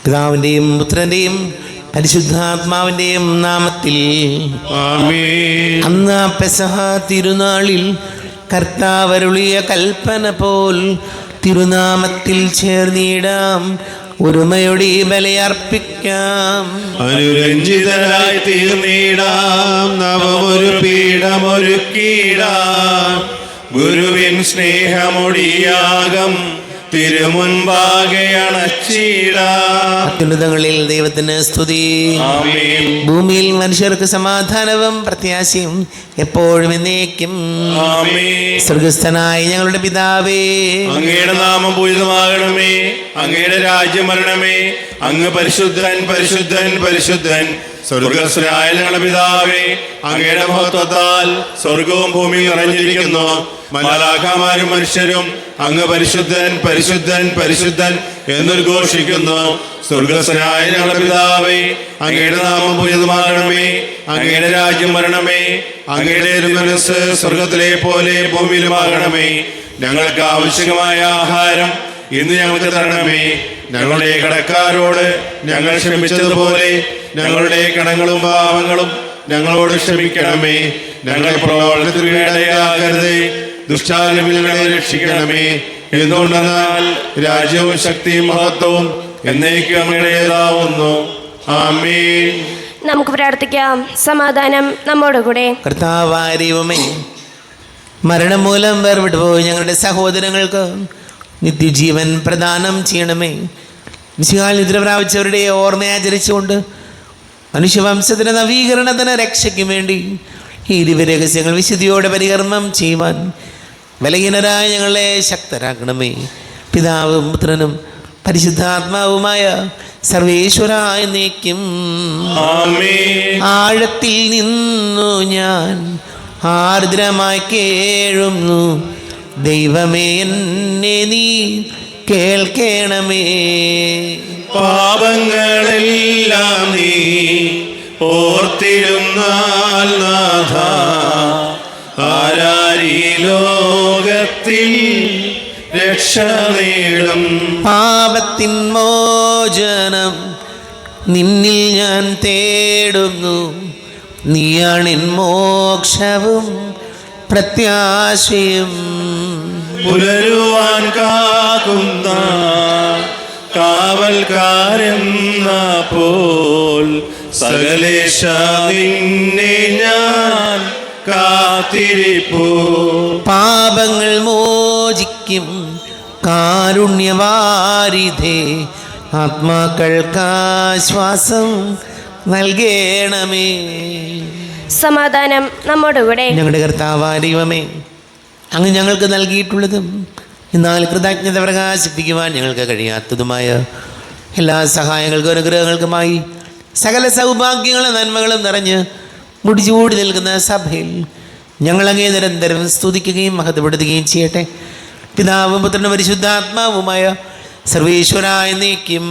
പിതാവിൻ്റെയും പുത്രൻ്റെയും പരിശുദ്ധാത്മാവിൻ്റെയും നാമത്തിൽ ആമേൻ. അന്ന് പെസഹ തിരുനാളിൽ കർത്താവരുളിയ കൽപ്പന പോൽ തിരുനാമത്തിൽ ചേർന്നിടാം, ഒരുമയോടെ ബലിയർപ്പിക്കാം. അനുരഞ്ജിതരായി തീർന്നിടാം, നവമൊരു പീഠമൊരുക്കിടാം. ഗുരുവിൻ സ്നേഹമൊടിയാകം തിരുമുൻപാകെ അണച്ചിടാം. അത്യുന്നതങ്ങളിൽ ദൈവത്തിന് സ്തുതി. ആമേൻ. ഭൂമിയിൽ മനുഷ്യർക്ക് സമാധാനവും പ്രത്യാശയും എപ്പോഴും എന്നേക്കും. ആമേൻ. സ്വർഗസ്ഥനായ ഞങ്ങളുടെ പിതാവേ, അങ്ങയുടെ നാമം പൂജിതമാകണമേ. അങ്ങയുടെ രാജ്യം വരണമേ. അങ്ങ് പരിശുദ്ധൻ പരിശുദ്ധൻ പരിശുദ്ധൻ. സ്വർഗസ്ഥനായ ഞങ്ങളുടെ പിതാവേ, അങ്ങയുടെ മഹത്വത്താൽ സ്വർഗവും ഭൂമിയും നിറഞ്ഞിരിക്കുന്നു. മാലാഖമാരും മനുഷ്യരും അങ്ങ് പരിശുദ്ധൻ പരിശുദ്ധൻ പരിശുദ്ധൻ എന്നുദ്ഘോഷിക്കുന്നു. സ്വർഗസ്ഥനായ ഞങ്ങളുടെ പിതാവേ, അങ്ങയുടെ നാമം പൂജിതമാകണമേ. അങ്ങയുടെ രാജ്യം വരണമേ. അങ്ങയുടെ മനസ്സ് സ്വർഗത്തിലെ പോലെ ഭൂമിയിലുമാകണമേ. ഞങ്ങൾക്ക് ആവശ്യമായ ആഹാരം ഇന്ന് ഞങ്ങൾക്ക് തരണമേ. ഞങ്ങളുടെ കടക്കാരോട് ഞങ്ങൾ ക്ഷമിച്ചതുപോലെ ഞങ്ങളുടെ കടങ്ങളും പാപങ്ങളും ഞങ്ങളോട് ക്ഷമിക്കണമേ. ഞങ്ങൾ പ്രലോഭനത്തിൽ ഇടയാകരുതേ, ദുഷ്ടാരൂപിയിൽ ഞങ്ങളെ രക്ഷിക്കണമേ. എന്തുകൊണ്ടെന്നാൽ രാജ്യവും ശക്തിയും മഹത്വവും എന്നേക്കും അങ്ങയുടേതാവുന്നു. ആമേൻ. നമുക്ക് പ്രാർത്ഥിക്കാം. സമാധാനം നമ്മോടുകൂടെ. കർത്താവായ ദൈവമേ, മരണം മൂലം വേർപെട്ടു പോയി ഞങ്ങളുടെ സഹോദരങ്ങൾക്ക് നിത്യജീവൻ പ്രദാനം ചെയ്യണമേ. മിശിഹായിൽ നിദ്ര പ്രാപിച്ചവരുടെ ഓർമ്മയാചരിച്ചുകൊണ്ട് മനുഷ്യവംശത്തിന് നവീകരണത്തിന് രക്ഷയ്ക്കും വേണ്ടി ഈ ദിവ്യരഹസ്യങ്ങൾ വിശുദ്ധിയോടെ പരികർമ്മം ചെയ്യുവാൻ ബലഹീനരായ ഞങ്ങളെ ശക്തരാക്കണമേ. പിതാവും പുത്രനും പരിശുദ്ധാത്മാവുമായ സർവേശ്വരായ എന്നേക്കും. ആമേൻ. ആഴത്തിൽ നിന്നു ഞാൻ ആർദ്രമായി കേഴുന്നു, ദൈവമേ എന്നെ നീ കേൾക്കണമേ. പാപങ്ങളെല്ലാം നീ ഓർത്തിരുന്നാൽ നാഥ, ആരാരീ ലോകത്തിൽ രക്ഷ നേടും. പാപത്തിൻ മോചനം നിന്നിൽ ഞാൻ തേടുന്നു, നീയാണിൻ മോക്ഷവും പ്രത്യാശയും. പുലരുവാൻ കാക്കുന്ന കാവൽക്കാരെന്ന പോൽ സകലേശ നിന്നെ ഞാൻ കാത്തിരിപ്പൂ. പാപങ്ങൾ മോചിക്കും കാരുണ്യവാരിധേ, ആത്മാക്കൾക്കാശ്വാസം നൽകണമേ. സമാധാനം നമ്മോടുകൂടെ. ഞങ്ങളുടെ കർത്താവായ ദൈവമേ, അങ്ങ് ഞങ്ങൾക്ക് നൽകിയിട്ടുള്ളതും എന്നാൽ കൃതജ്ഞത പ്രകാശിപ്പിക്കുവാൻ ഞങ്ങൾക്ക് കഴിയാത്തതുമായ എല്ലാ സഹായങ്ങൾക്കും അനുഗ്രഹങ്ങൾക്കുമായി സകല സൗഭാഗ്യങ്ങളും നന്മകളും നിറഞ്ഞ് മുടിചൂടി നിൽക്കുന്ന സഭയിൽ ഞങ്ങളങ്ങേ നിരന്തരം സ്തുതിക്കുകയും മഹത്വപ്പെടുത്തുകയും ചെയ്യട്ടെ. പിതാവും പുത്രനും പരിശുദ്ധാത്മാവുമായ സർവേശ്വരായ എന്നേക്കും.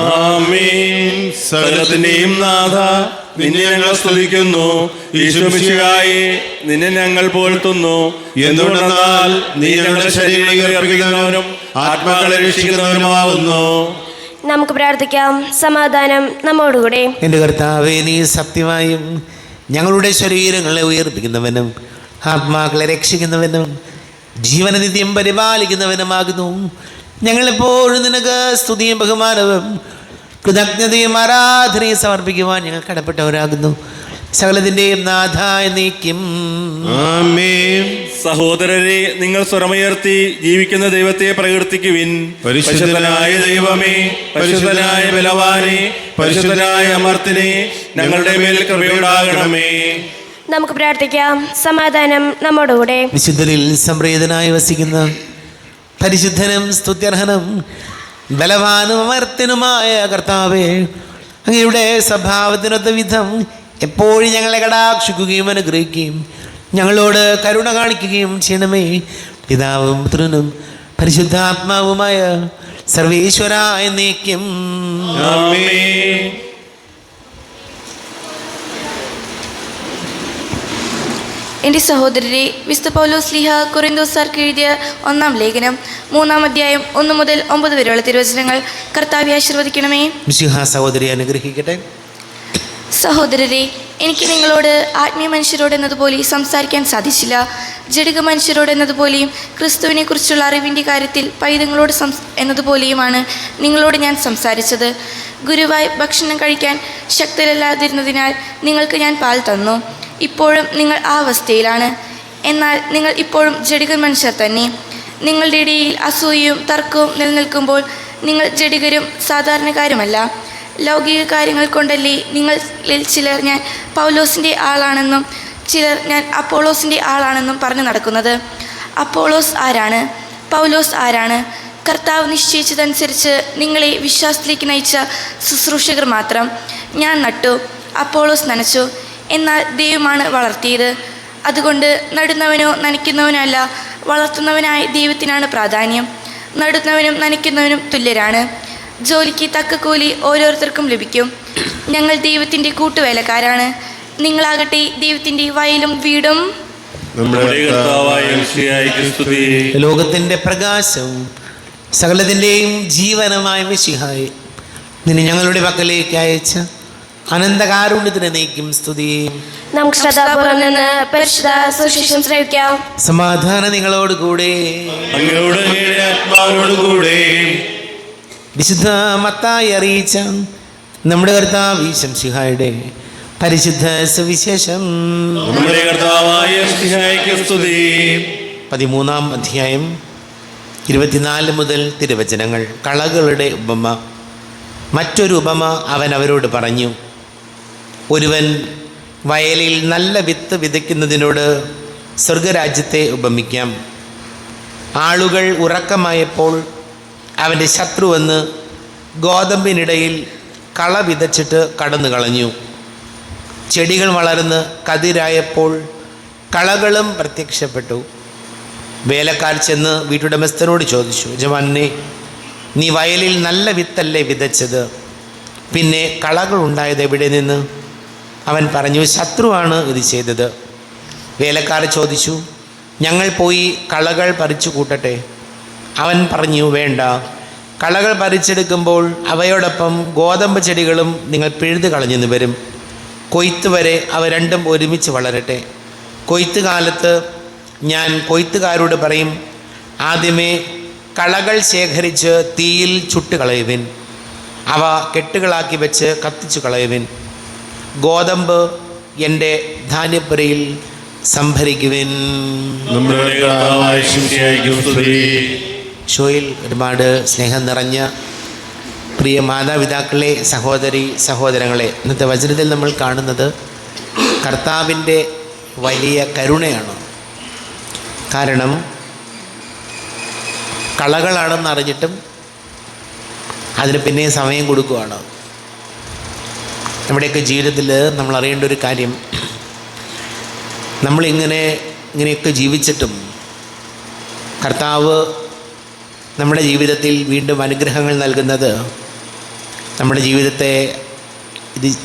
ആമേൻ. സകലത്തിന്റെയും നാഥ, നിന്നെ ഞങ്ങൾ സ്തുതിക്കുന്നു. ഈശോമിശിഹായേ, നിന്നെ ഞങ്ങൾ പുകഴ്ത്തുന്നു. എന്തുകൊണ്ടെന്നാൽ നീ ഞങ്ങളുടെ ശരീരങ്ങളെ അർപ്പിക്കുന്നവനും ആത്മാക്കളെ രക്ഷിക്കുന്നവനുമാകുന്നു. നമുക്ക് പ്രാർത്ഥിക്കാം. സമാധാനം നമ്മോടുകൂടെ. എൻ്റെ കർത്താവേ, നീ സത്യമായും ഞങ്ങളുടെ ശരീരങ്ങളെ ഉയർപ്പിക്കുന്നവനും ആത്മാക്കളെ രക്ഷിക്കുന്നവനും ജീവനനിത്യം പരിപാലിക്കുന്നവനുമാകുന്നു. ഞങ്ങളെപ്പോഴും നിനക്ക് സ്തുതിയും ബഹുമാനവും കൃതജ്ഞതയും ആരാധനയും സമർപ്പിക്കുവാൻ ഞങ്ങൾ കടപ്പെട്ടവരാകുന്നു. സകലത്തിൻ്റെയും നാഥ എന്നേക്കും. ആമേൻ. സഹോദരരെ, നിങ്ങൾ സ്വരമുയർത്തി ജീവിക്കുന്ന ദൈവത്തെ പ്രകീർത്തിക്കുവിൻ. പരിശുദ്ധനായ ദൈവമേ, പരിശുദ്ധനായ ബലവാനെ, പരിശുദ്ധനായ അമർത്തിനെ, ഞങ്ങളുടെ മേൽ കൃപയുണ്ടാകണമേ. നമുക്ക് പ്രാർത്ഥിക്കാം. സമാധാനം നമ്മോടുകൂടെ. വിശുദ്ധരിൽ സംപ്രീതനായി വസിക്കുന്ന പരിശുദ്ധനും സ്തുത്യർഹനും ബലവാനും അമർത്തനുമായ കർത്താവേ, അങ്ങയുടെ സ്വഭാവത്തിനൊത്ത വിധം എപ്പോഴും ഞങ്ങളെ കടാക്ഷിക്കുകയും അനുഗ്രഹിക്കുകയും ഞങ്ങളോട് കരുണ കാണിക്കുകയും ചെയ്യണമേ. പിതാവും പുത്രനും പരിശുദ്ധാത്മാവുമായ സർവേശ്വരായ എന്നേക്കും. ആമേൻ. എൻ്റെ സഹോദരരെ, വിശുദ്ധ പൗലോസ് ശ്ലീഹ കൊരിന്തോസാർക്ക് എഴുതിയ 1-ാം ലേഖനം 3-ാം അധ്യായം 1 മുതൽ 9 വരെയുള്ള തിരുവചനങ്ങൾ കർത്താവെ ആശീർവദിക്കണമേ. മിശിഹാ സഹോദരി അനുഗ്രഹിക്കട്ടെ. സഹോദരരെ, എനിക്ക് നിങ്ങളോട് ആത്മീയ മനുഷ്യരോട് എന്നതുപോലെ സംസാരിക്കാൻ സാധിച്ചില്ല. ജഡിക മനുഷ്യരോട് എന്നതുപോലെയും ക്രിസ്തുവിനെ കുറിച്ചുള്ള അറിവിൻ്റെ കാര്യത്തിൽ പൈതങ്ങളോട് എന്നതുപോലെയുമാണ് നിങ്ങളോട് ഞാൻ സംസാരിച്ചത്. ഗുരുവായി ഭക്ഷണം കഴിക്കാൻ ശക്തരല്ലാതിരുന്നതിനാൽ നിങ്ങൾക്ക് ഞാൻ പാൽ തന്നു. ഇപ്പോഴും നിങ്ങൾ ആ അവസ്ഥയിലാണ്. എന്നാൽ നിങ്ങൾ ഇപ്പോഴും ജഡിക മനുഷ്യർ തന്നെ. നിങ്ങളുടെ ഇടയിൽ അസൂയയും തർക്കവും നിലനിൽക്കുമ്പോൾ നിങ്ങൾ ജഡികരും സാധാരണക്കാരുമല്ല. ലൗകിക കാര്യങ്ങൾ കൊണ്ടല്ലേ നിങ്ങളിൽ ചിലർ ഞാൻ പൗലോസിൻ്റെ ആളാണെന്നും ചിലർ ഞാൻ അപ്പോളോസിൻ്റെ ആളാണെന്നും പറഞ്ഞു നടക്കുന്നത്. അപ്പോളോസ് ആരാണ്? പൗലോസ് ആരാണ്? കർത്താവ് നിശ്ചയിച്ചതനുസരിച്ച് നിങ്ങളെ വിശ്വാസത്തിലേക്ക് നയിച്ച ശുശ്രൂഷകർ മാത്രം. ഞാൻ നട്ടു, അപ്പോളോസ് നനച്ചു, എന്നാൽ ദൈവമാണ് വളർത്തിയത്. അതുകൊണ്ട് നടുന്നവനോ നനയ്ക്കുന്നവനോ അല്ല, വളർത്തുന്നവനായ ദൈവത്തിനാണ് പ്രാധാന്യം. നടുന്നവനും നനയ്ക്കുന്നവനും തുല്യരാണ്. ജോലിക്ക് തക്ക കൂലി ഓരോരുത്തർക്കും ലഭിക്കും. ഞങ്ങൾ ദൈവത്തിൻ്റെ കൂട്ടുവേലക്കാരാണ്. നിങ്ങളാകട്ടെ ദൈവത്തിൻ്റെ വയലും വീടും. നമ്മുടെ കർത്താവായ മിശിഹായ്ക്ക് സ്തുതി. ലോകത്തിൻ്റെ പ്രകാശവും സകലത്തിൻ്റെയും ജീവനമായ മിശിഹായെ, നിന്നെ ഞങ്ങളുടെ പക്കലേക്ക് അയച്ച അനന്തകാരുണ്യത്തിന് നീക്കും സ്തുതി. നമുക്ക് ശ്രദ്ധാപൂർവം നിന്ന് പരിശുദ്ധ സുവിശേഷം ശ്രവിക്കാം. സമാധാനം നിങ്ങളോട് കൂടെ. അങ്ങയോട് അങ്ങയുടെ ആത്മാവിനോട് കൂടെ. വിശുദ്ധ മത്തായി അറിയിച്ച നമ്മുടെ കർത്താവ് മിശിഹായുടെ പരിശുദ്ധ സുവിശേഷം. നമ്മുടെ കർത്താവായ മിശിഹായ്ക്ക് സ്തുതി. 13-ാം അധ്യായം 24 മുതൽ തിരുവചനങ്ങൾ. കളകളുടെ ഉപമ. മറ്റൊരു ഉപമ അവൻ അവരോട് പറഞ്ഞു. ഒരുവൻ വയലിൽ നല്ല വിത്ത് വിതയ്ക്കുന്നതിനോട് സ്വർഗരാജ്യത്തെ ഉപമിക്കാം. ആളുകൾ ഉറക്കമായപ്പോൾ അവൻ്റെ ശത്രു വന്ന് ഗോതമ്പിനിടയിൽ കള വിതച്ചിട്ട് കടന്നു കളഞ്ഞു. ചെടികൾ വളർന്ന് കതിരായപ്പോൾ കളകളും പ്രത്യക്ഷപ്പെട്ടു. വേലക്കാർ ചെന്ന് വീട്ടുടമസ്ഥനോട് ചോദിച്ചു, യജമാനനെ, നീ വയലിൽ നല്ല വിത്തല്ലേ വിതച്ചത്? പിന്നെ കളകൾ ഉണ്ടായത് എവിടെ നിന്ന്? അവൻ പറഞ്ഞു, ശത്രുവാണ് ഇത് ചെയ്തത്. വേലക്കാർ ചോദിച്ചു, ഞങ്ങൾ പോയി കളകൾ പറിച്ചു കൂട്ടട്ടെ? അവൻ പറഞ്ഞു, വേണ്ട. കളകൾ പറിച്ചെടുക്കുമ്പോൾ അവയോടൊപ്പം ഗോതമ്പ് ചെടികളും നിങ്ങൾ പിഴുതു കളഞ്ഞെന്ന് വരും. കൊയ്ത്ത് വരെ അവ രണ്ടും ഒരുമിച്ച് വളരട്ടെ. കൊയ്ത്ത് കാലത്ത് ഞാൻ കൊയ്ത്തുകാരോട് പറയും, ആദ്യമേ കളകൾ ശേഖരിച്ച് തീയിൽ ചുട്ടുകളയുവിൻ, അവ കെട്ടുകളാക്കി വെച്ച് കത്തിച്ചു കളയുവിൻ. ഗോതമ്പ് എൻ്റെ ധാന്യപ്പുരയിൽ സംഭരിക്കുവിൻ. നമ്മുടെ കർത്താവായ മിശിഹായ്ക്ക് സ്തുതി. ഷോയിൽ ഒരുപാട് സ്നേഹം നിറഞ്ഞ പ്രിയ മാതാപിതാക്കളെ, സഹോദരി സഹോദരങ്ങളെ, ഇന്നത്തെ വചനത്തിൽ നമ്മൾ കാണുന്നത് കർത്താവിൻ്റെ വലിയ കരുണയാണ്. കാരണം കളകളാണെന്ന് അറിഞ്ഞിട്ടും അതിന് പിന്നെയും സമയം കൊടുക്കുകയാണ്. നമ്മുടെയൊക്കെ ജീവിതത്തിൽ നമ്മൾ അറിയേണ്ട ഒരു കാര്യം, ഇങ്ങനെയൊക്കെ ജീവിച്ചിട്ടും കർത്താവ് നമ്മുടെ ജീവിതത്തിൽ വീണ്ടും അനുഗ്രഹങ്ങൾ നൽകുന്നത് നമ്മുടെ ജീവിതത്തെ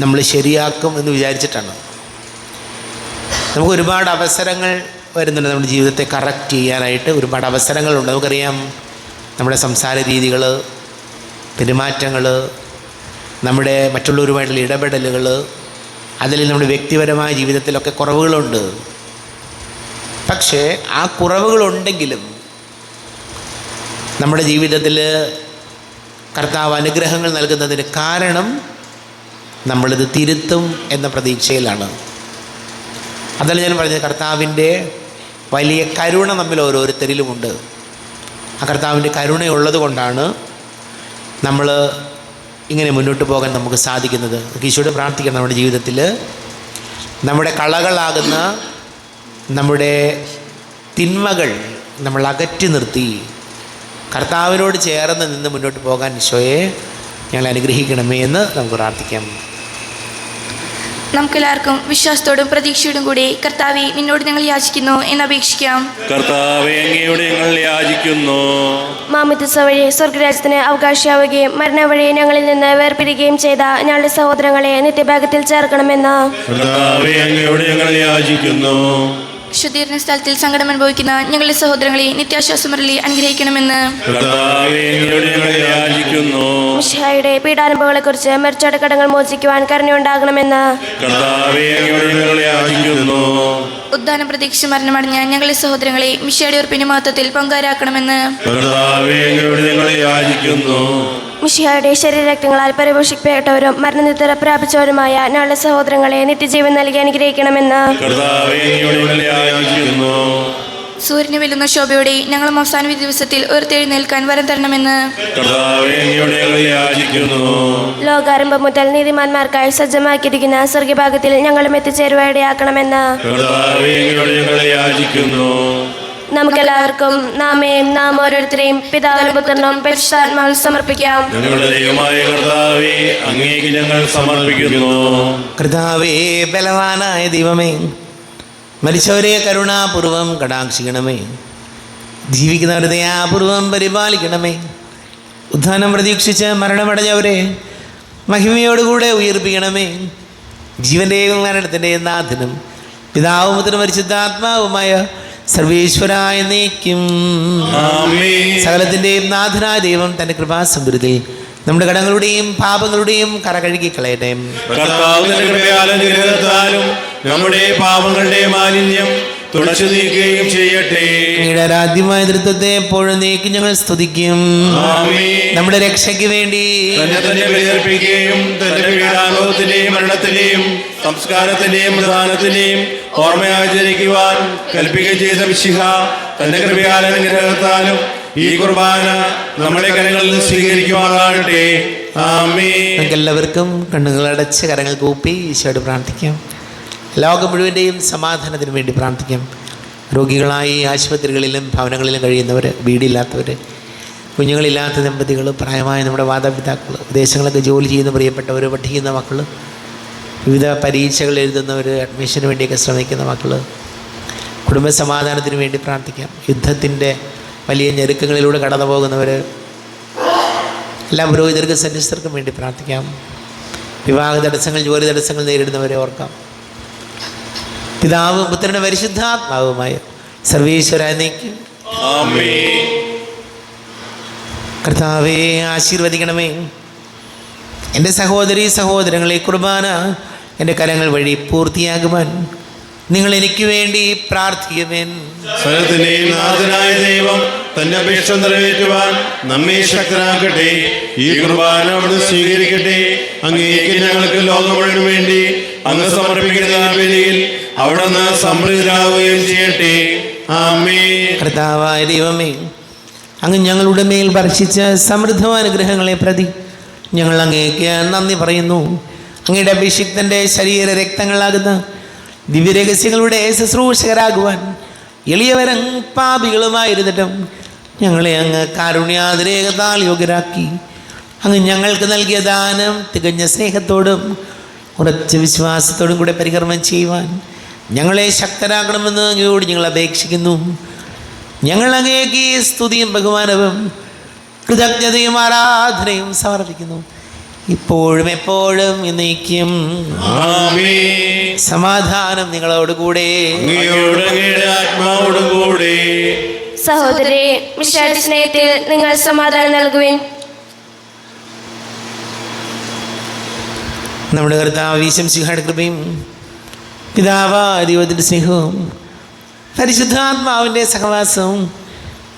നമ്മൾ ശരിയാക്കും എന്ന് വിചാരിച്ചിട്ടാണ്. നമുക്ക് ഒരുപാട് അവസരങ്ങൾ വരുന്നുണ്ട് നമ്മുടെ ജീവിതത്തെ കറക്റ്റ് ചെയ്യാനായിട്ട്. ഒരുപാട് അവസരങ്ങളുണ്ട്. നമുക്കറിയാം, നമ്മുടെ സംസാര രീതികൾ, പെരുമാറ്റങ്ങൾ, നമ്മുടെ മറ്റുള്ളവരുമായിട്ടുള്ള ഇടപെടലുകൾ, അതിൽ നമ്മുടെ വ്യക്തിപരമായ ജീവിതത്തിലൊക്കെ കുറവുകളുണ്ട്. പക്ഷേ ആ കുറവുകളുണ്ടെങ്കിലും നമ്മുടെ ജീവിതത്തിൽ കർത്താവ് അനുഗ്രഹങ്ങൾ നൽകുന്നതിന് കാരണം നമ്മളിത് തിരുത്തും എന്ന പ്രതീക്ഷയിലാണ്. അതല്ല ഞാൻ പറഞ്ഞത്, കർത്താവിൻ്റെ വലിയ കരുണ നമ്മിൽ ഓരോരുത്തരിലുമുണ്ട്. ആ കർത്താവിൻ്റെ കരുണയുള്ളത് കൊണ്ടാണ് നമ്മൾ ഇങ്ങനെ മുന്നോട്ട് പോകാൻ നമുക്ക് സാധിക്കുന്നത്. ഈശോയോട് പ്രാർത്ഥിക്കണം, നമ്മുടെ ജീവിതത്തിൽ നമ്മുടെ കളകളാകുന്ന നമ്മുടെ തിന്മകൾ നമ്മൾ അകറ്റി നിർത്തി കർത്താവിനോട് ചേർന്ന് നിന്ന് മുന്നോട്ട് പോകാൻ ഈശോയെ ഞങ്ങൾ അനുഗ്രഹിക്കണമേ എന്ന് നമുക്ക് പ്രാർത്ഥിക്കാം. നമുക്കെല്ലാവർക്കും വിശ്വാസത്തോടും പ്രതീക്ഷയോടും കൂടി കർത്താവെ, നിന്നോട് ഞങ്ങൾ യാചിക്കുന്നു എന്നപേക്ഷിക്കാം. കർത്താവെ, അങ്ങയോട് ഞങ്ങൾ യാചിക്കുന്നു. മാമോദിസ വഴി സ്വർഗരാജ്യത്തിന് അവകാശിയാവുകയും മരണം വഴി ഞങ്ങളിൽ നിന്ന് വേർപിരിയുകയും ചെയ്ത ഞങ്ങളുടെ സഹോദരങ്ങളെ നിത്യഭാഗ്യത്തിൽ ചേർക്കണമെന്ന് കർത്താവെ, അങ്ങയോട് ഞങ്ങൾ യാചിക്കുന്നു. ശുദ്ധീകരണ സ്ഥലത്തിൽ സങ്കടം അനുഭവിക്കുന്ന ഞങ്ങളുടെ സഹോദരങ്ങളെ നിത്യാശ്വാസമരളി അനുഗ്രഹിക്കണമെന്ന് കർത്താവേ അങ്ങയോട് ഞങ്ങൾ യാചിക്കുന്നു. മിശിഹായുടെ പീഡാനുഭവങ്ങളെക്കുറിച്ച് മരിച്ചവരുടെ കടങ്ങൾ മോചിക്കുവാൻ കരുണയുണ്ടാകണമെന്ന് കർത്താവേ അങ്ങയോട് ഞങ്ങൾ യാചിക്കുന്നു. ഉദ്ധാന പ്രതീക്ഷ മരണമടഞ്ഞ ഞങ്ങളുടെ സഹോദരങ്ങളെ മിശിഹായുടെ ഉറപ്പിന്റെ മഹത്വത്തിൽ പങ്കാരാക്കണമെന്ന് കർത്താവേ അങ്ങയോട് ഞങ്ങൾ യാചിക്കുന്നു. മിശിഹായുടെ ശരീരരക്തങ്ങളാൽ പരിപോഷിക്കപ്പെട്ടവരും മരണനിദ്ര പ്രാപിച്ചവരുമായ ഞങ്ങളുടെ സഹോദരങ്ങളെ നിത്യജീവൻ നൽകി അനുഗ്രഹിക്കണമെന്ന് കർത്താവേ അങ്ങയോട് ഞങ്ങൾ യാചിക്കുന്നു. സൂര്യന് വെല്ലുന്ന ശോഭയോടെ ഞങ്ങളും അവസാന വിധി ദിവസത്തിൽ ഉയർത്തെഴുന്നേൽക്കാൻ വരം തരണമെന്ന് കർത്താവേ അങ്ങയോട് ഞങ്ങൾ യാചിക്കുന്നു. ലോകാരംഭം മുതൽ നീതിമാന്മാർക്കായി സജ്ജമാക്കിയിരിക്കുന്ന സ്വർഗഭാഗത്തിൽ ഞങ്ങളും എത്തിച്ചേരുവായിടയാക്കണമെന്ന് കർത്താവേ അങ്ങയോട് ഞങ്ങൾ യാചിക്കുന്നു. നമുക്കെല്ലാവർക്കും നാം ഓരോരുത്തരെയും പിതാവിനും പുത്രനും പരിശുദ്ധാത്മാവിൽ സമർപ്പിക്കാം. ഞങ്ങളുടെ ദൈവമായ കർത്താവേ അങ്ങേക്ക് ഞങ്ങൾ സമർപ്പിക്കുന്നു. കർത്താവേ ബലവാനായ ദൈവമേ, മരിച്ചവരെ കരുണാപൂർവം കടാക്ഷിക്കണമേ, ജീവിക്കുന്നവരെ ദയാപൂർവം പരിപാലിക്കണമേ, ഉത്ഥാനം പ്രതീക്ഷിച്ച് മരണമടഞ്ഞവരെ മഹിമയോടുകൂടെ ഉയർപ്പിക്കണമേ. ജീവൻ്റെയും മരണത്തിൻ്റെയും നാഥനും പിതാവും പുത്രനും പരിശുദ്ധാത്മാവുമായ സർവേശ്വരായ നീക്കും സകലത്തിൻ്റെയും നാഥനായ ദൈവം തൻ്റെ കൃപാസമൃദ്ധിയിൽ നമ്മുടെ കടങ്ങളുടെയും പാപങ്ങളുടെയും കറ കഴുകിക്കളയട്ടെ. കർത്താവിന്റെ കൃപയാലും അനുഗ്രഹത്താലും നമ്മുടെ പാപങ്ങളുടെ മാലിന്യം തുടച്ചു നീക്കുകയും ചെയ്യട്ടെ. അങ്ങയുടെ ആരാധ്യമായ നൃത്തത്തെ എപ്പോഴും നീക്കി ഞങ്ങൾ സ്തുതിക്കും. നമ്മുടെ രക്ഷയ്ക്ക് വേണ്ടി തന്നെ ബലിയർപ്പിക്കുകയും തന്റെ പീഡാനുഭവത്തിന്റെയും മരണത്തിന്റെയും സംസ്കാരത്തിന്റെയും പ്രധാനത്തിന്റെയും ഓർമ്മയാചരിക്കുവാൻ കൽപ്പിക്കുകയും ചെയ്ത മിശിഹ തന്റെ കൃപയാലും അനുഗ്രഹത്താലും ഈ കുർബാന നമ്മുടെ കരങ്ങളിൽ നിന്ന് സ്വീകരിക്കുവാനാകട്ടെ. ആമേൻ. നമുക്കെല്ലാവർക്കും കണ്ണുകളടച്ച് കരങ്ങൾ കൂപ്പി ഈശോയോട് പ്രാർത്ഥിക്കാം. ലോകം മുഴുവൻ്റെയും സമാധാനത്തിന് വേണ്ടി പ്രാർത്ഥിക്കാം. രോഗികളായി ആശുപത്രികളിലും ഭവനങ്ങളിലും കഴിയുന്നവർ, വീടില്ലാത്തവർ, കുഞ്ഞുങ്ങളില്ലാത്ത ദമ്പതികൾ, പ്രായമായ നമ്മുടെ മാതാപിതാക്കൾ, വിദേശങ്ങളൊക്കെ ജോലി ചെയ്യുന്ന പ്രിയപ്പെട്ടവർ, പഠിക്കുന്ന മക്കൾ, വിവിധ പരീക്ഷകൾ എഴുതുന്നവർ, അഡ്മിഷന് വേണ്ടിയൊക്കെ ശ്രമിക്കുന്ന മക്കൾ, കുടുംബ സമാധാനത്തിന് വേണ്ടി പ്രാർത്ഥിക്കാം. യുദ്ധത്തിൻ്റെ വലിയ ഞെരുക്കങ്ങളിലൂടെ കടന്നു പോകുന്നവർ, എല്ലാ പുരോഹിതർക്കും സന്യസ്തർക്കും വേണ്ടി പ്രാർത്ഥിക്കാം. വിവാഹ തടസ്സങ്ങൾ, ജോലി തടസ്സങ്ങൾ നേരിടുന്നവരെ ഓർക്കാം. പിതാവും പുത്രനും പരിശുദ്ധാത്മാവുമായ സർവേശ്വരായ നീക്കും. ആമേൻ. കർത്താവേ ആശീർവദിക്കണമേ. എൻ്റെ സഹോദരീ സഹോദരങ്ങളെ, കുർബാന എൻ്റെ കരങ്ങൾ വഴി പൂർത്തിയാകുവാൻ നിങ്ങൾ എനിക്ക് വേണ്ടി പ്രാർത്ഥിക്കുവേൻ. സകലത്തിന്റെയും നാഥനായ ദൈവം തന്റെ അപേക്ഷ നിറവേറ്റുവാൻ നമ്മെ ശക്തരാക്കട്ടെ. ഈ കുർബാന അവിടുന്ന് സ്വീകരിക്കട്ടെ. അങ്ങേക്ക് ഞങ്ങൾക്ക് ലോകം മുഴുവൻ വേണ്ടി അങ്ങ് സമർപ്പിക്കുന്ന ബലിയിൽ അവിടുന്ന് സംപ്രീതരാകുകയും ചെയ്യട്ടെ. ആമേൻ. കർത്താവായ ദൈവമേ, അങ്ങ് ഞങ്ങളുടെ മേൽ വർഷിച്ച സമൃദ്ധമാനുഗ്രഹങ്ങളെ പ്രതി ഞങ്ങൾ അങ്ങേക്ക് നന്ദി പറയുന്നു. അങ്ങയുടെ അഭിഷിക്തൻ്റെ ശരീര രക്തങ്ങളാകുന്ന ദിവ്യരഹസ്യങ്ങളുടെ ശുശ്രൂഷകരാകുവാൻ എളിയവരും പാപികളുമായിരുന്നിട്ടും ഞങ്ങളെ അങ്ങ് കാരുണ്യാതിരേകത്താൽ യോഗ്യരാക്കി. അങ്ങ് ഞങ്ങൾക്ക് നൽകിയ ദാനം തികഞ്ഞ സ്നേഹത്തോടും ഉറച്ച വിശ്വാസത്തോടും കൂടെ പരികർമ്മം ചെയ്യുവാൻ ഞങ്ങളെ ശക്തരാക്കണമെന്ന് അങ്ങയോട് ഞങ്ങൾ അപേക്ഷിക്കുന്നു. ഞങ്ങൾ അങ്ങേക്ക് സ്തുതിയും ബഹുമാനവും കൃതജ്ഞതയും ആരാധനയും സമർപ്പിക്കുന്നു, ഇപ്പോഴും എപ്പോഴും എന്നേക്കും. ആമേൻ. സമാധാനം നിങ്ങളോടുകൂടെ. അങ്ങയോടും അങ്ങയുടെ ആത്മാവോടും കൂടെ. സഹോദരരെ, മിശിഹായുടെ സ്നേഹത്തിൽ നിങ്ങൾ സമാധാനം നൽകുവിൻ. നമ്മുടെ കർത്താവ് ഈശോമിശിഹായുടെ കൃപയും പിതാവായ ദൈവത്തിൻ്റെ സ്നേഹവും പരിശുദ്ധാത്മാവിൻ്റെ സഹവാസവും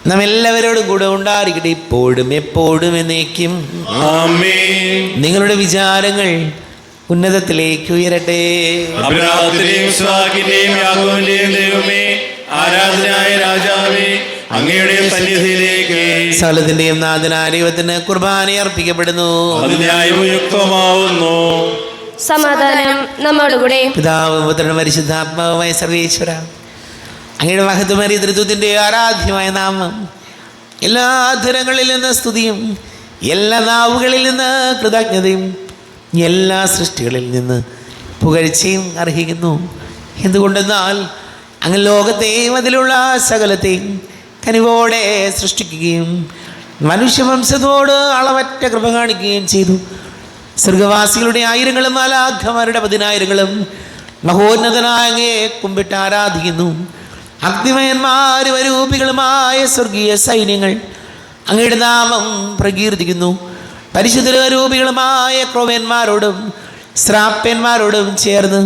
നാം എല്ലാവരോടും കൂടെ ഉണ്ടായിരിക്കട്ടെ, ഇപ്പോഴും എപ്പോഴും എന്നേക്കും. ആമേൻ. നിങ്ങളുടെ വിചാരങ്ങൾ ഉന്നതത്തിലേക്ക് ഉയരട്ടെ. അബ്രാഹത്തിന്റെയും ഇസ്ഹാക്കിന്റെയും യാക്കോബിന്റെയും ദൈവമേ, ആരാധനായ രാജാവേ, അങ്ങയുടെ സന്നിധിയിലേക്ക് സകലത്തിന്റെയും നാഥനായ ദൈവത്തിന് കുർബാന അർപ്പിക്കപ്പെടുന്നു. അത് ന്യായവും യുക്തമാവുന്നു. സമാധാനം നമ്മോടുകൂടെ. പിതാവും പുത്രനും പരിശുദ്ധാത്മാവുമായ സർവേശ്വര, അങ്ങയുടെ മഹത്വമേറിയ തൃത്വത്തിൻ്റെ ആരാധ്യമായ നാമം എല്ലാ അധരങ്ങളിൽ നിന്ന് സ്തുതിയും എല്ലാ നാവുകളിൽ നിന്ന് കൃതജ്ഞതയും എല്ലാ സൃഷ്ടികളിൽ നിന്ന് പുകഴ്ചയും അർഹിക്കുന്നു. എന്തുകൊണ്ടെന്നാൽ അങ്ങ് ലോകത്തെയും അതിലുള്ള സകലത്തെയും കനിവോടെ സൃഷ്ടിക്കുകയും മനുഷ്യവംശത്തോട് അളവറ്റ കൃപ കാണിക്കുകയും ചെയ്തു. സ്വർഗവാസികളുടെ ആയിരങ്ങളും മാലാഖമാരുടെ 10,000ങ്ങളും മഹോന്നതനായ അങ്ങയെ കുമ്പിട്ട് ആരാധിക്കുന്നു. അഗ്നിമയന്മാരും അരൂപികളുമായ സ്വർഗീയ സൈന്യങ്ങൾ അങ്ങയുടെ നാമം പ്രകീർത്തിക്കുന്നു. പരിശുദ്ധരൂപികളുമായ ക്രോവ്യന്മാരോടും ശ്രാപ്യന്മാരോടും ചേർന്ന്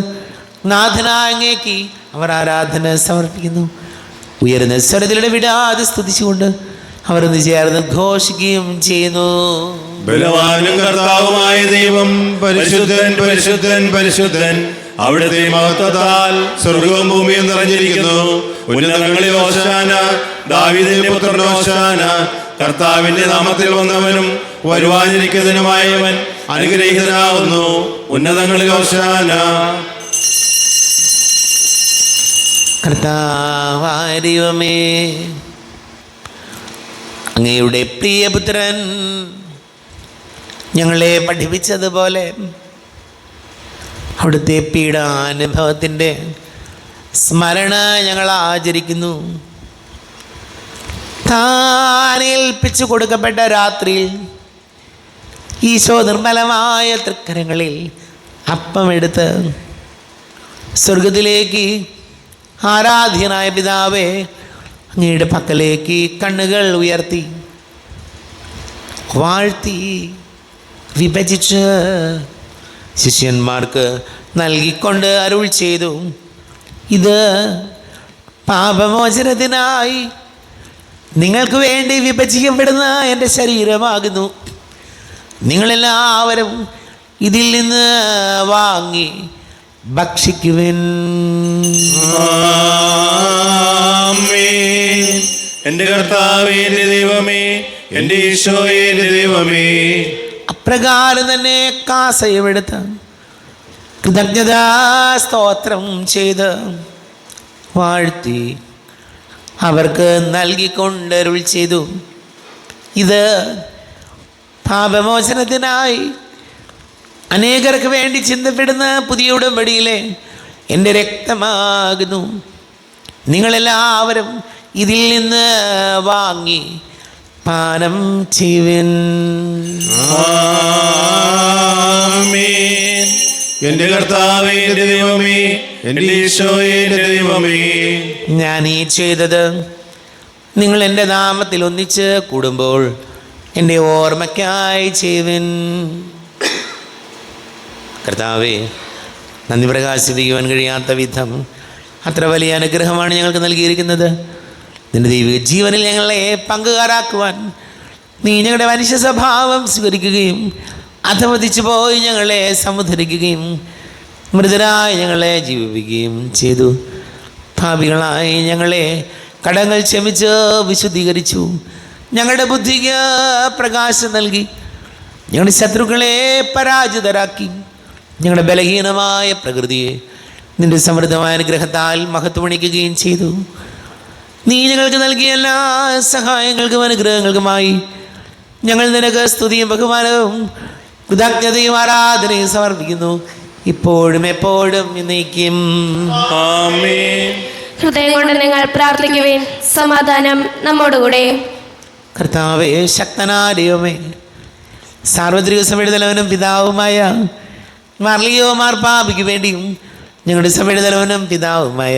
നാഥനായ അങ്ങേക്ക് അവർ ആരാധന സമർപ്പിക്കുന്നു. ഉയർന്ന സ്വരത്തിലൂടെ വിടാതെ സ്തുതിച്ചുകൊണ്ട് അവർ ഒന്ന് ചേർന്ന് ഘോഷിക്കുകയും ചെയ്യുന്നു. ബലവാനും കർത്താവുമായ ദൈവം പരിശുദ്ധൻ പരിശുദ്ധൻ പരിശുദ്ധൻ. അവിടുത്തെ മഹത്വത്താൽ സ്വർഗവും ഭൂമിയും നിറഞ്ഞിരിക്കുന്നു. ഉന്നതങ്ങളിൽ ഹോശാന, ദാവീദിന്റെ പുത്രൻ ഹോശാന. കർത്താവിന്റെ നാമത്തിൽ വന്നവനും വരുവാനിരിക്കുന്നതിനുമായവൻ അനുഗ്രഹീതനാവുന്നു. ഉന്നതങ്ങളിൽ ഹോശാന. കർത്താവായ ദൈവമേ, അങ്ങയുടെ പ്രിയപുത്രൻ ഞങ്ങളെ പഠിപ്പിച്ചതുപോലെ അവിടുത്തെ പീഡാനുഭവത്തിൻ്റെ സ്മരണ ഞങ്ങൾ ആചരിക്കുന്നു. താൻ ഏൽപ്പിച്ചു കൊടുക്കപ്പെട്ട രാത്രിയിൽ ഈശോ നിർമ്മലമായ തൃക്കരങ്ങളിൽ അപ്പമെടുത്ത് സ്വർഗത്തിലേക്ക് ആരാധ്യനായ പിതാവേ അങ്ങയുടെ പക്കലേക്ക് കണ്ണുകൾ ഉയർത്തി വാഴ്ത്തി വിഭജിച്ച് ശിഷ്യന്മാർക്ക് നൽകിക്കൊണ്ട് അരുൾ ചെയ്തു, ഇത് പാപമോചനത്തിനായി നിങ്ങൾക്ക് വേണ്ടി വിഭജിക്കപ്പെടുന്ന എൻ്റെ ശരീരമാകുന്നു. നിങ്ങളെല്ലാവരും ഇതിൽ നിന്ന് വാങ്ങി ഭക്ഷിക്കുവിൻ. എന്റെ കർത്താവേ, എന്റെ ദൈവമേ, എന്റെ ഈശോയേ, എന്റെ ദൈവമേ. അപ്രകാരം തന്നെ കാസയുമെടുത്ത് കൃതജ്ഞതാ സ്തോത്രം ചെയ്ത് വാഴ്ത്തി അവർക്ക് നൽകിക്കൊണ്ടരുൾ ചെയ്തു, ഇത് പാപമോചനത്തിനായി അനേകർക്ക് വേണ്ടി ചിന്തപ്പെടുന്ന പുതിയ ഉടമ്പടിയിലെ എൻ്റെ രക്തമാകുന്നു. നിങ്ങളെല്ലാവരും ഇതിൽ നിന്ന് വാങ്ങി പാനം ചെയ്യുവിൻ. എന്റെ കർത്താവേ, എന്റെ ദൈവമേ, എന്റെ ഈശോയേ, എന്റെ ദൈവമേ. ഞാൻ ഈ ചെയ്തത് നിങ്ങൾ എൻ്റെ നാമത്തിൽ ഒന്നിച്ച് കൂടുമ്പോൾ എൻ്റെ ഓർമ്മയ്ക്കായി ചെയ്യുവിൻ. കർത്താവേ, നന്ദി പ്രകാശിപ്പിക്കുവാൻ കഴിയാത്ത വിധം അത്ര വലിയ അനുഗ്രഹമാണ് ഞങ്ങൾക്ക് നൽകിയിരിക്കുന്നത്. നിന്റെ ദൈവിക ജീവനിൽ ഞങ്ങളെ പങ്കുകാരാക്കുവാൻ നീ ഞങ്ങളുടെ മനുഷ്യ സ്വഭാവം സ്വീകരിക്കുകയും അധമതിച്ചു പോയി ഞങ്ങളെ സമുദ്ധരിക്കുകയും മൃതരായി ഞങ്ങളെ ജീവിപ്പിക്കുകയും ചെയ്തു. ഭാവികളായി ഞങ്ങളെ കടങ്ങൾ ക്ഷമിച്ച് വിശുദ്ധീകരിച്ചു. ഞങ്ങളുടെ ബുദ്ധിക്ക് പ്രകാശം നൽകി ഞങ്ങളുടെ ശത്രുക്കളെ പരാജിതരാക്കി. ഞങ്ങളുടെ ബലഹീനമായ പ്രകൃതിയെ നിന്റെ സമൃദ്ധമായ അനുഗ്രഹത്താൽ മഹത്വമണിക്കുകയും ചെയ്തു. നീ ഞങ്ങൾക്ക് നൽകിയ എല്ലാ സഹായങ്ങൾക്കും അനുഗ്രഹങ്ങൾക്കുമായി ഞങ്ങൾ നിനക്ക് സ്തുതിയും ബഹുമാനവും കൃതജ്ഞതയും ആരാധനയും സമർപ്പിക്കുന്നു, ഇപ്പോഴും എപ്പോഴും എന്നേക്കും. ആമേൻ. ഹൃദയം കൊണ്ട് നിങ്ങൾ പ്രാർത്ഥിക്കുവിൻ. സമാധാനം നമ്മോടുകൂടെ. കർത്താവേ, ശക്തനായ ദൈവമേ, സാർവത്രിക സഭയുടെ തലവനും പിതാവുമായ മാർലിയോ മാർപ്പാപ്പയ്ക്ക് വേണ്ടിയും ഞങ്ങളുടെ സഭയുടെ തലവനും പിതാവുമായ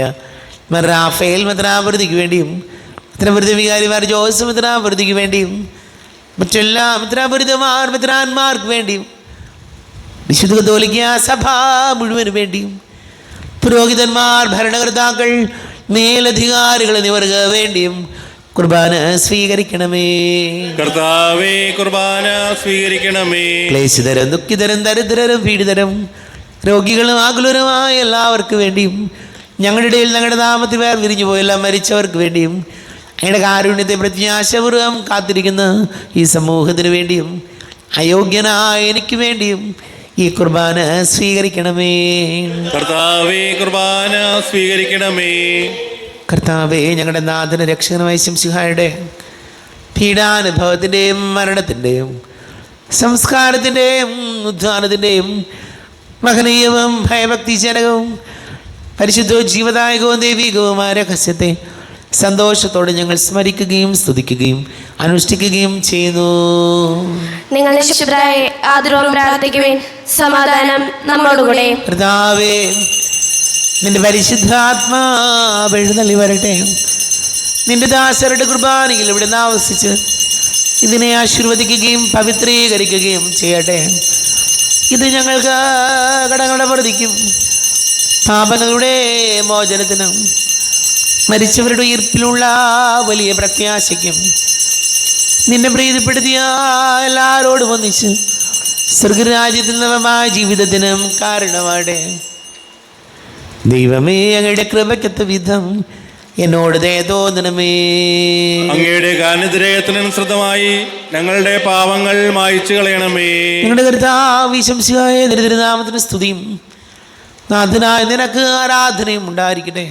റാഫേൽ മെത്രാപൊലീത്തയ്ക്ക് വേണ്ടിയും മെത്രാപൊലീത്ത വികാരിമാർ ജോസഫ് മെത്രാപൊലീത്തയ്ക്ക് വേണ്ടിയും മറ്റെല്ലാ മെത്രാപൊലീത്തമാർ മെത്രാന്മാർക്ക് വേണ്ടിയും വിശുദ്ധ കത്തോലിക്ക സഭ മുഴുവന് വേണ്ടിയും പുരോഹിതന്മാർ, ഭരണകർത്താക്കൾ, മേലധികാരികൾ എന്നിവർക്ക് വേണ്ടിയും കുർബാന സ്വീകരിക്കണമേ. കർത്താവേ, കുർബാന സ്വീകരിക്കണമേ. ക്ലേശിതരും ദുഃഖിതരും ദരിദ്രരും പീഡിതരും രോഗികളും ആകുലരുമായ എല്ലാവർക്കും വേണ്ടിയും ഞങ്ങളുടെ ഇടയിൽ ഞങ്ങളുടെ നാമത്തിൽ വേർ വിരിഞ്ഞു പോയെല്ലാം മരിച്ചവർക്ക് വേണ്ടിയും ഞങ്ങളുടെ കാരുണ്യത്തെ പ്രത്യാശപൂർവ്വം കാത്തിരിക്കുന്ന ഈ സമൂഹത്തിന് വേണ്ടിയും അയോഗ്യനായ എനിക്ക് വേണ്ടിയും ഈ കുർബാന സ്വീകരിക്കണമേ. കർത്താവേ, കുർബാന സ്വീകരിക്കണമേ. കർത്താവേ, ഞങ്ങളുടെ നാഥന രക്ഷകനായ ശംസിഹായുടെ പീഡാനുഭവത്തിൻ്റെയും മരണത്തിൻ്റെയും സംസ്കാരത്തിൻ്റെയും ഉദ്ധാനത്തിൻ്റെയും മഹനീയവും ഭയഭക്തിജനകവും പരിശുദ്ധവും ജീവദായകവും ദൈവികവുമായ രഹസ്യത്തെ സന്തോഷത്തോടെ ഞങ്ങൾ സ്മരിക്കുകയും സ്തുതിക്കുകയും അനുഷ്ഠിക്കുകയും ചെയ്യുന്നു. നിങ്ങൾ നിശബ്ദരായി ആദരവും പ്രാർത്ഥിക്കുവിൻ. സമാധാനം നമ്മോടുകൂടെ. കർത്താവേ, നിന്റെ പരിശുദ്ധാത്മാവ് എഴുന്നള്ളി വരട്ടെ. നിന്റെ ദാസരുടെ കുർബാനയിൽ ഇവിടെ ആവസിച്ച് ഇതിനെ ആശീർവദിക്കുകയും പവിത്രീകരിക്കുകയും ചെയ്യട്ടെ. ഇത് ഞങ്ങൾക്ക് കടങ്ങളുടെ പ്രതിക്കും പാപങ്ങളുടെ മോചനത്തിനും മരിച്ചവരുടെ ഉയിർപ്പിലുള്ള വലിയ പ്രത്യാശയ്ക്കും നിന്നെ പ്രീതിപ്പെടുത്തിയ എല്ലാവരോടും ഒന്നിച്ച് സ്വർഗരാജ്യത്തിൽ നവമായ ജീവിതത്തിനും കാരണമാടെ. ദൈവമേ, അങ്ങയുടെ കൃപയ്ക്കത്ത വിധം എന്നോട് ദയ തോന്നണമേ. അങ്ങയുടെ ഗാനതിരയത്തിനനുസൃതമായി ഞങ്ങളുടെ പാവങ്ങൾ മായ്ച്ചു കളയണമേ. ഞങ്ങളുടെ കർത്താവ് ശംസിയായ തിരുനാമത്തിന് സ്തുതിയും നാഥനായ നിനക്ക് ആരാധനയും ഉണ്ടായിരിക്കട്ടെ.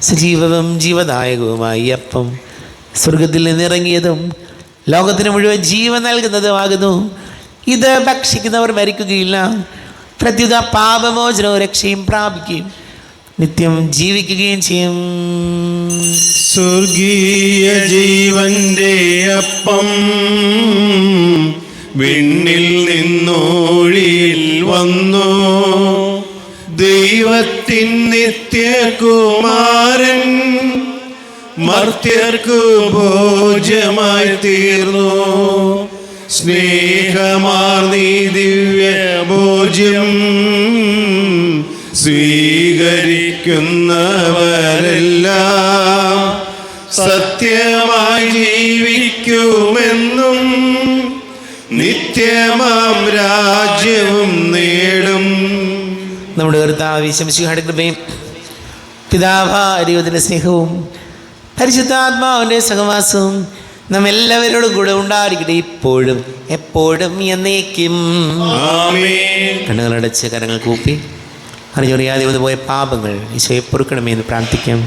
സജീവവും ജീവദായകവുമായി അപ്പം സ്വർഗത്തിൽ നിന്നിറങ്ങിയതും ലോകത്തിന് മുഴുവൻ ജീവൻ നൽകുന്നതുമാകുന്നു. ഇത് ഭക്ഷിക്കുന്നവർ മരിക്കുകയില്ല, പ്രത്യുത പാപമോചനവും രക്ഷയും പ്രാപിക്കുകയും നിത്യം ജീവിക്കുകയും ചെയ്യും. സ്വർഗീയ ജീവന്റെ അപ്പം വിണ്ണിൽ നിന്നോഴിയിൽ വന്നു, ദൈവത്തിൻ നിത്യകുമാരൻ മർത്യർക്കു ഭോജ്യമായി തീർന്നു. സ്നേഹമാർന്നീ ദിവ്യ ഭോജ്യം സ്വീകരിക്കുന്നവരെല്ലാം സത്യമായി ജീവിക്കുമെന്നും നിത്യമാം രാജ്യവും നേടും. നമ്മുടെ കർത്താവ് ശംസിഹായുടെ കൃപയും പിതാവാരിയുടെ സ്നേഹവും പരിശുദ്ധാത്മാവിൻ്റെ സഹവാസവും നമ്മെല്ലാവരോടും കൂടെ ഉണ്ടായിരിക്കട്ടെ, ഇപ്പോഴും എപ്പോഴും എന്നേക്കും. കണ്ണുകളടച്ച് കരങ്ങൾ കൂപ്പി അറിഞ്ഞറിയാതെ വന്നു പോയ പാപങ്ങൾ ഈശോയെ പൊറുക്കണമേ എന്ന് പ്രാർത്ഥിക്കാം.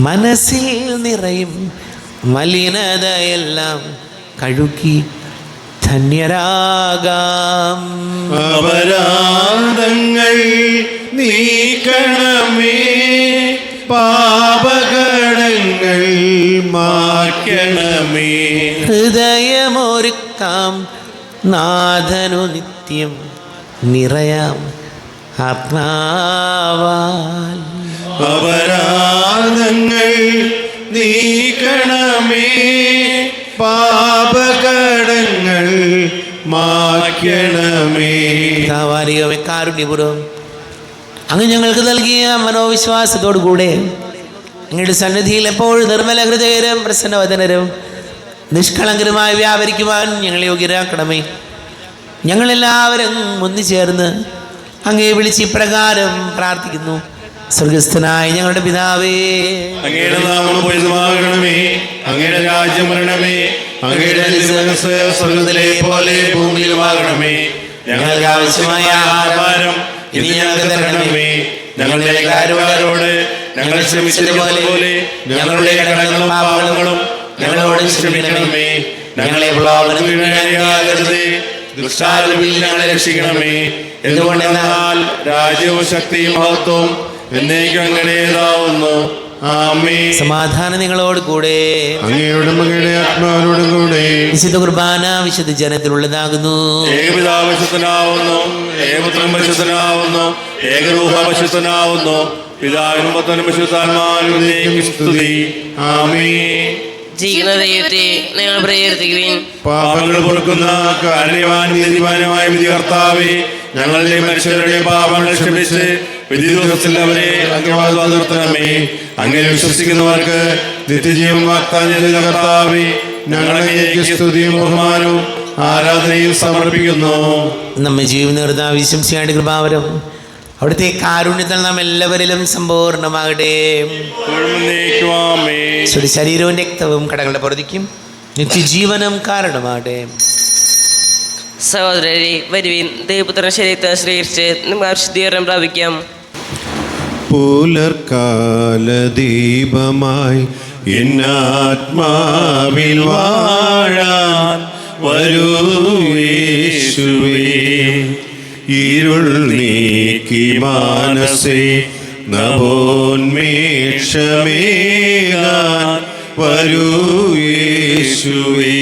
മനസ്സിൽ നിറയും മലിനതയെല്ലാം കഴുകി ധന്യരാകാം. അപരാധങ്ങൾ നീക്കണമേ, പാപകടങ്ങൾ മായ്ക്കണമേ. ഹൃദയമൊരുക്കാം നാഥനു നിത്യം നിറയാം ആത്മാവാൽ. അപരാധങ്ങൾ നീക്കണമേ, പാപകടങ്ങൾ മായ്ക്കണമേ. കാരുണ്യപൂർവ്വം അങ്ങ് ഞങ്ങൾക്ക് നൽകിയ മനോവിശ്വാസത്തോടു കൂടെ അങ്ങയുടെ സന്നിധിയിൽ എപ്പോഴും നിർമ്മല ഹൃദയരും പ്രസന്നവദനരും നിഷ്കളങ്കരുമായി വ്യാപരിക്കുവാൻ ഞങ്ങളെ യോഗ്യരാക്കണമേ. ഞങ്ങളെല്ലാവരും ഒന്നുചേർന്ന് അങ്ങയെ വിളിച്ച് ഇപ്രകാരം പ്രാർത്ഥിക്കുന്നു. സ്വർഗസ്ഥനായ ഞങ്ങളുടെ പിതാവേ, അങ്ങയുടെ നാമം പൂജിതമാകണമേ, അങ്ങയുടെ രാജ്യം വരണമേ, അങ്ങയുടെ തിരുമനസ്സ് സ്വർഗ്ഗത്തിലെ പോലെ ഭൂമിയിലുമാകണമേ. ഞങ്ങൾക്ക് ആവശ്യമായ ആഹാരം ഇനി ഞങ്ങൾക്ക് തരണമേ. ഞങ്ങളുടെ കടക്കാരോട് ഞങ്ങൾ ക്ഷമിച്ചതുപോലെ ഞങ്ങളുടെ കടങ്ങളും പാപങ്ങളും ഞങ്ങളോട് ക്ഷമിക്കണമേ. ഞങ്ങളെ പ്രലോഭനത്തിനിടയാക്കരുതേ, ദുഷ്ടാരൂപിയിൽ ഞങ്ങളെ രക്ഷിക്കണമേ. എന്തുകൊണ്ടെന്നാൽ രാജ്യവും ശക്തിയും മഹത്വവും എന്നേക്കും അങ്ങയുടേതാവുന്നു. ആമേൻ. സമാധാനം നിങ്ങളോട് കൂടെ, അങ്ങയോടും അങ്ങയുടെ ആത്മാവിനോടും കൂടെ. വിശുദ്ധ കുർബാന വിശുദ്ധ ജനത്തിലുള്ളതാകുന്നു. ഏകപിതാവ് പരിശുദ്ധനാവുന്നു, ഏകപുത്രൻ പരിശുദ്ധനാവുന്നു, ഏകരൂഹ പരിശുദ്ധനാവുന്നു. പിതാവിനും പുത്രനും പരിശുദ്ധാത്മാവിനും സ്തുതി. ആമേൻ. ജീവിക്കുന്ന ദൈവത്തെ നിങ്ങൾ പ്രകീർത്തിക്കുവിൻ. പാപങ്ങൾ പൊറുക്കുന്ന കാരുണ്യവാൻ നീതിമാനുമായ വിധികർത്താവേ, ഞങ്ങളുടെ മനുഷ്യരുടെ പാപങ്ങൾ ക്ഷമിച്ച് വിധി ദിവസത്തിൽ അവരെ അംഗീകാരം നിർത്തണമേ. അങ്ങനെ വിശ്വസിക്കുന്നവർക്ക് നിത്യജീവൻ വാഗ്ദാനം ചെയ്ത കർത്താവേ, ഞങ്ങളെ സ്തുതിയും ബഹുമാനവും ആരാധനയും സമർപ്പിക്കുന്നു. നമ്മെ ജീവിക്കുന്ന കർത്താവ് ശംസിഹായുടെ കൃപാവരം അവിടുത്തെ കാരുണ്യത്തിൽ നാം എല്ലാവരിലും സമ്പൂർണ്ണമാകട്ടെ. ശരീരവും രക്തവും കടകളുടെ പൊറുതിക്കും നിത്യജീവനം കാരണമാകട്ടെ. സഹോദരരെ, വരുവിൻ, ദൈവപുത്രൻ ശരീരത്തെ സ്വീകരിച്ച് നമുക്ക് വിശുദ്ധീകരണം പ്രാപിക്കാം. പുലർക്കാലദീപമായി എന്നാത്മാവിൽ വാഴാൻ വരൂ യേശുവേ. ഇരുൾ നീക്കി മാനസേ നവോന്മേഷമേകാൻ വരൂ യേശുവേ.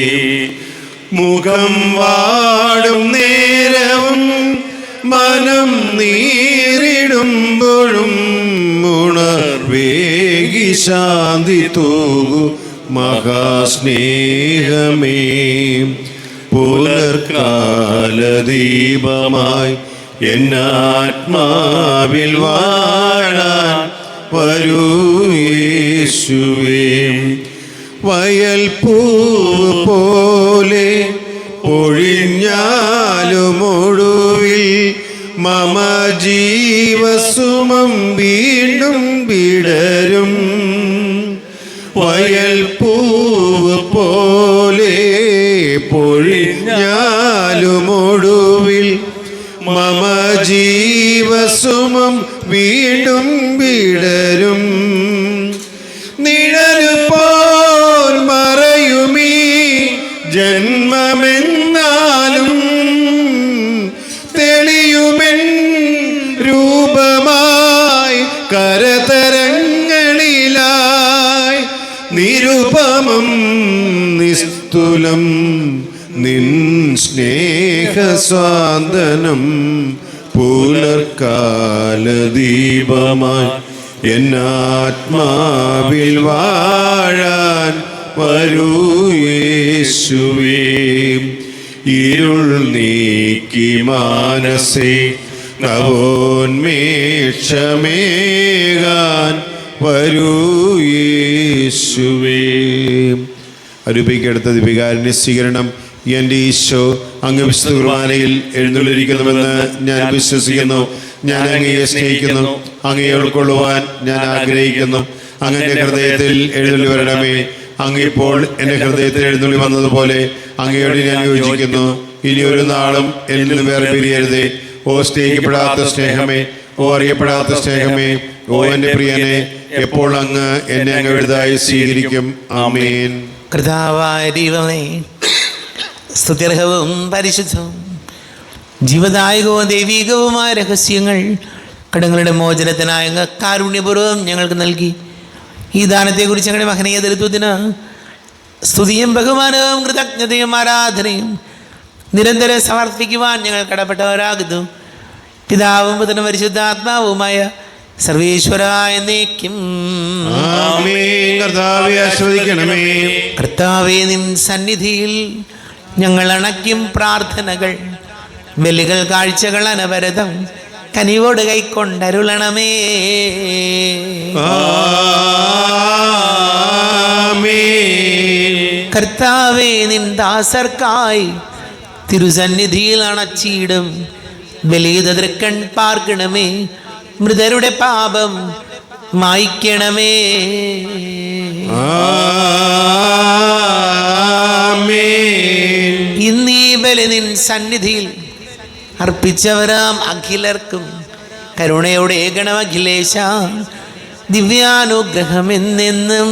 മുഖം വാടും നേരവും മനം നീറിടുമ്പോഴും ഉണർവേകി ശാന്തി തൂകു മഹാസ്നേഹമേ. പുലർക്കാലദീപമായി എന്നാത്മാവിൽ വാഴാൻ വരൂ യേശുവേ. വയൽ പൂവ് പോലെ പൊഴിഞ്ഞാലുമൊടുവിൽ മമ ജീവസുമം വീണ്ടും വിടരും. വയൽ പൂവ് പോലെ പൊഴിഞ്ഞാലുമൊടുവിൽ മമ ജീവസുമം വീണ്ടും വിടരും. നിഴല് പോൽ മറയുമീ ജന്മമെന്നാലും തെളിയുമെൻ രൂപമായി കരതരങ്ങളിലായി. നിരുപമം നിസ്തുലം നിൻ സ്നേഹസ്വാന്തനം. പുലർക്കാലദീപമായി എന്നാത്മാവിൽ വാഴാൻ വരൂ യേശുവേ. ഇരുൾ നീക്കി മാനസേ നവോന്മേഷമേകാൻ വരൂ യേശുവേ. അരൂപിക്കെടുത്ത വികാരന്റെ സ്വീകരണം. എൻ്റെ ഈശോ അങ്ങ് വിശുദ്ധ കുർബാനയിൽ എഴുന്നള്ളിരിക്കുന്നുവെന്ന് ഞാൻ വിശ്വസിക്കുന്നു. ഞാൻ അങ്ങയെ സ്നേഹിക്കുന്നു. അങ്ങയെ ഉൾക്കൊള്ളുവാൻ ഞാൻ ആഗ്രഹിക്കുന്നു. അങ്ങയുടെ ഹൃദയത്തിൽ എഴുന്നള്ളി വരണമേ. അങ്ങിപ്പോൾ എൻ്റെ ഹൃദയത്തിൽ എഴുന്നള്ളി വന്നതുപോലെ അങ്ങയോട് ഞാൻ യോജിക്കുന്നു. ഇനി ഒരു നാളും എന്നിൽ നിന്ന് വേറെ പിരിയരുതേ. ഓ സ്നേഹിക്കപ്പെടാത്ത സ്നേഹമേ, ഓ അറിയപ്പെടാത്ത സ്നേഹമേ, ഓ എൻ്റെ പ്രിയനെ, എപ്പോൾ അങ്ങ് എന്നെ അങ്ങയുടേതായി സ്വീകരിക്കും. ആമേൻ. കർത്താവായ ദൈവമേ, സ്തുത്യർഹവും പരിശുദ്ധവും ജീവദായകവും ദൈവികവുമായ രഹസ്യങ്ങൾ കടങ്ങളുടെ മോചനത്തിനായ അങ്ങ് കാരുണ്യപൂർവ്വം ഞങ്ങൾക്ക് നൽകി. ഈ ദാനത്തെക്കുറിച്ച് ഞങ്ങളുടെ മഹനീയ ദരിദ്രത്തിന് സ്തുതിയും ബഹുമാനവും കൃതജ്ഞതയും ആരാധനയും നിരന്തരം സമർപ്പിക്കുവാൻ ഞങ്ങൾ കടപ്പെട്ടവരാകുന്നു. പിതാവും പുത്രനും പരിശുദ്ധാത്മാവുമായ സർവേശ്വരായ എന്നേക്കും. കർത്താവേ, നിൻ സന്നിധിയിൽ ഞങ്ങൾ അണയ്ക്കും പ്രാർത്ഥനകൾ, ബലികൾ, കാഴ്ചകൾ അനവരതം കനിവോട് കൈക്കൊണ്ടരുളണമേ. കർത്താവേ, നിൻ ദാസർക്കായി തിരുസന്നിധിയിൽ അണച്ചിടും ബലിതൃക്കൺ പാർക്കണമേ. മൃതരുടെ പാപം മായ്ക്കണമേ. ഇന്നീ ബലി നിൻ സന്നിധിയിൽ അർപ്പിച്ചവരാം അഖിലർക്കും കരുണയോടെ ഏകണം അഖിലേശ, ദിവ്യാനുഗ്രഹം എന്നെന്നും.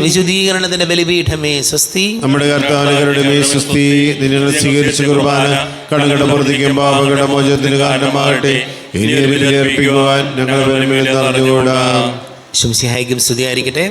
വിശുദ്ധീകരണത്തിന്റെ ബലിപീഠമേ സ്വസ്തി. നമ്മുടെ കർത്താവിന്റെ സ്വസ്തി. നിന്നെ സ്വീകരിച്ച കുർബാന കടങ്ങളുടെ പുറത്തേക്കും പാപങ്ങളുടെ മോചനത്തിന് കാരണമാകട്ടെ. ഇനി ബലിയർപ്പിക്കുവാൻ ഞങ്ങൾ അറിഞ്ഞുകൂടാം. ശംസിഹായിക്കും സ്തുതിയായിരിക്കട്ടെ.